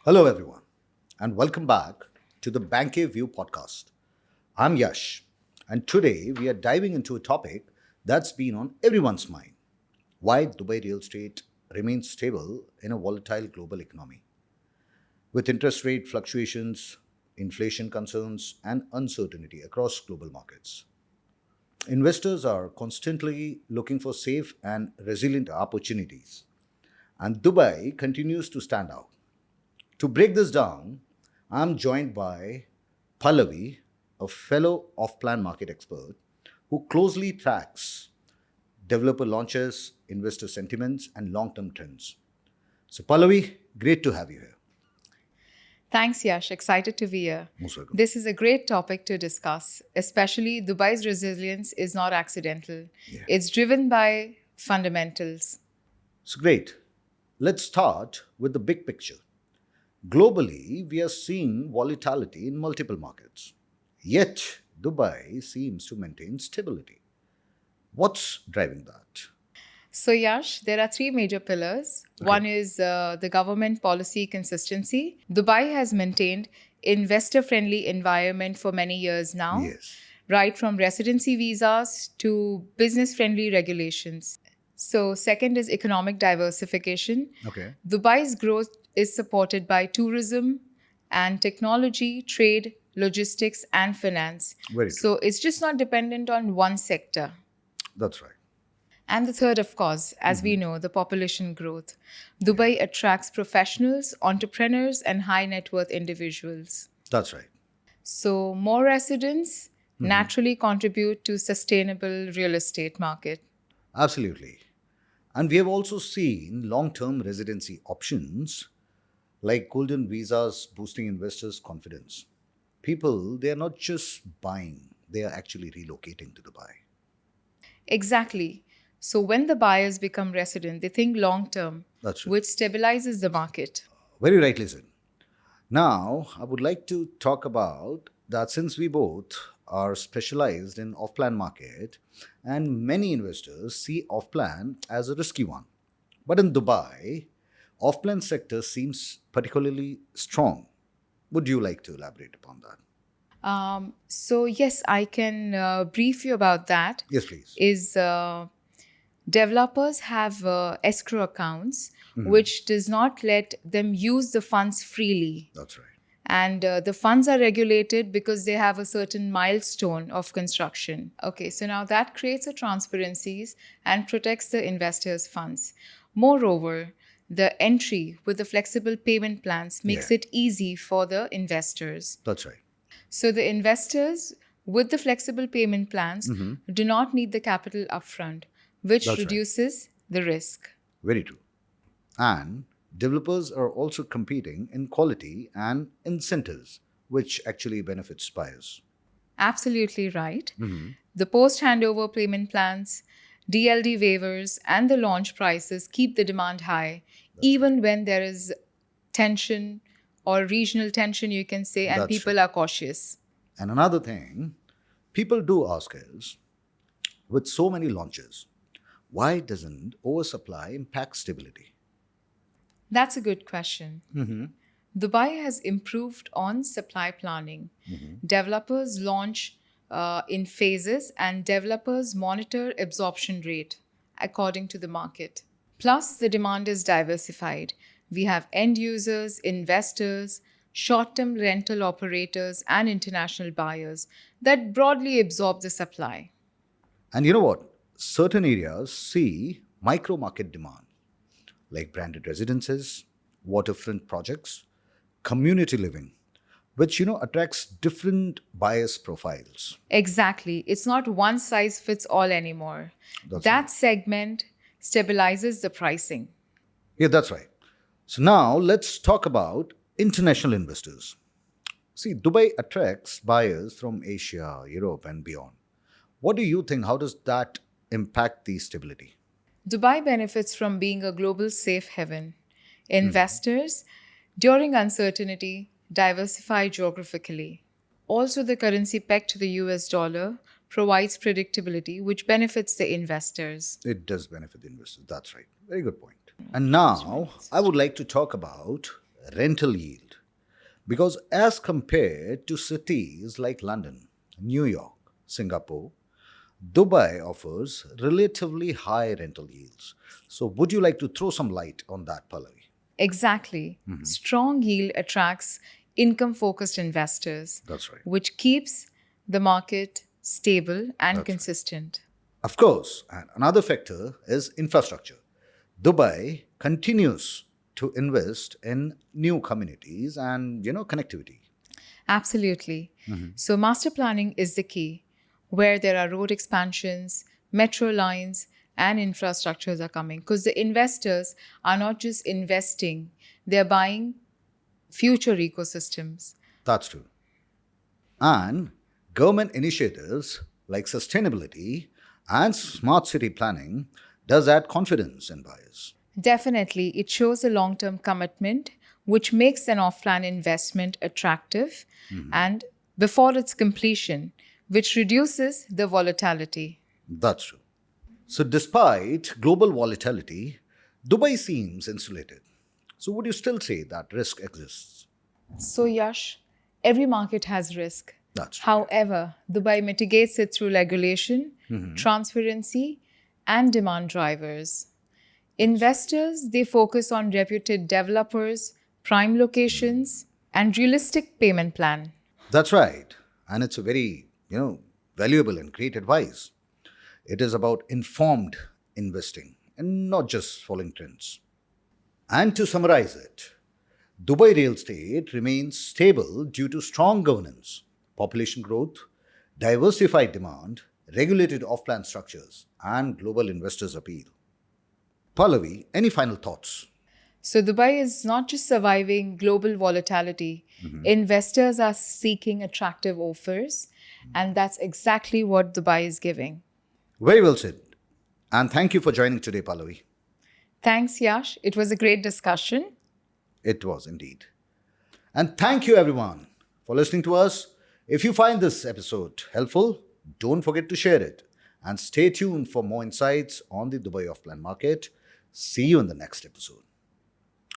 Hello, everyone, and welcome back to the Banke View podcast. I'm Yash, and today we are diving into a topic that's been on everyone's mind: why Dubai real estate remains stable in a volatile global economy. With interest rate fluctuations, inflation concerns, and uncertainty across global markets, investors are constantly looking for safe and resilient opportunities, and Dubai continues to stand out. To break this down, I'm joined by Pallawi, a fellow off plan market expert who closely tracks developer launches, investor sentiments, and long term trends. So, Pallavi, great to have you here. Thanks, Yash. Excited to be here. Most welcome. This is a great topic to discuss, especially Dubai's resilience is not accidental. Yeah. It's driven by fundamentals. So, great. Let's start with the big picture. Globally, we are seeing volatility in multiple markets. Yet, Dubai seems to maintain stability. What's driving that? So, Yash, there are three major pillars. Okay. One is the government policy consistency. Dubai has maintained investor-friendly environment for many years now, Yes. right from residency visas to business-friendly regulations. So, second is economic diversification. Okay. Dubai's growth is supported by tourism and technology, trade, logistics, and finance. Very true. So it's just not dependent on one sector. That's right. And the third, of course, as we know, the population growth. Dubai attracts professionals, entrepreneurs, and high net worth individuals. That's right. So more residents naturally contribute to sustainable real estate market. Absolutely. And we have also seen long term residency options like golden visas boosting investors' confidence. People, they are not just buying, they are actually relocating to Dubai. Exactly. So when the buyers become resident, they think long term, That's right. which stabilizes the market. Very rightly said. Now, I would like to talk about that since we both are specialized in off plan market and many investors see off plan as a risky one. But in Dubai, off plan sector seems particularly strong. Would you like to elaborate upon that? So yes, I can brief you about that. Yes, please. Is developers have escrow accounts which does not let them use the funds freely. That's right. And the funds are regulated because they have a certain milestone of construction. Okay, so now that creates a transparencies and protects the investors' funds. Moreover, the entry with the flexible payment plans makes Yeah. it easy for the investors. That's right. So the investors with the flexible payment plans do not need the capital upfront, which That's right. reduces the risk. Very true. And developers are also competing in quality and incentives, which actually benefits buyers. Absolutely right. The post handover payment plans, DLD waivers, and the launch prices keep the demand high, even when there is tension or regional tension, you can say, and That's people are cautious. And another thing people do ask is with so many launches, why doesn't oversupply impact stability? That's a good question. Dubai has improved on supply planning. Developers launch in phases and developers monitor absorption rate according to the market. Plus, the demand is diversified. We have end users, investors, short term rental operators, and international buyers that broadly absorb the supply. And you know what? Certain areas see micro market demand, like branded residences, waterfront projects, community living, which attracts different buyers profiles. Exactly. It's not one size fits all anymore. That's That segment stabilizes the pricing. Yeah, that's right. So now let's talk about international investors. See, Dubai attracts buyers from Asia, Europe, and beyond. What do you think? How does that impact the stability? Dubai benefits from being a global safe haven. Investors, during uncertainty, diversify geographically. Also, the currency pegged to the US dollar provides predictability, which benefits the investors. It does benefit the investors. That's right. Very good point. And now I would like to talk about rental yield. Because as compared to cities like London, New York, Singapore, Dubai offers relatively high rental yields. So, would you like to throw some light on that, Pallavi? Exactly. Strong yield attracts income focused investors, That's right. which keeps the market stable and That's right. consistent. Of course, and another factor is infrastructure. Dubai continues to invest in new communities and connectivity. Absolutely. So, master planning is the key, where there are road expansions, metro lines, and infrastructures are coming because the investors are not just investing, they're buying future ecosystems. That's true. And government initiatives like sustainability and smart city planning does add confidence in buyers. Definitely, it shows a long term commitment, which makes an off plan investment attractive and before its completion, which reduces the volatility. That's true. So, despite global volatility, Dubai seems insulated. So, would you still say that risk exists? So, Yash, every market has risk. That's true. However, Dubai mitigates it through regulation, transparency, and demand drivers. Investors, they focus on reputed developers, prime locations, and realistic payment plan. That's right. And it's a very, valuable and great advice. It is about informed investing and not just following trends. And to summarize it, Dubai real estate remains stable due to strong governance, population growth, diversified demand, regulated off plan structures, and global investors' appeal. Pallavi, any final thoughts? So, Dubai is not just surviving global volatility, investors are seeking attractive offers, and that's exactly what Dubai is giving. Very well said. And thank you for joining today, Pallavi. Thanks, Yash. It was a great discussion. It was indeed. And thank you, everyone, for listening to us. If you find this episode helpful, don't forget to share it. And stay tuned for more insights on the Dubai off plan market. See you in the next episode.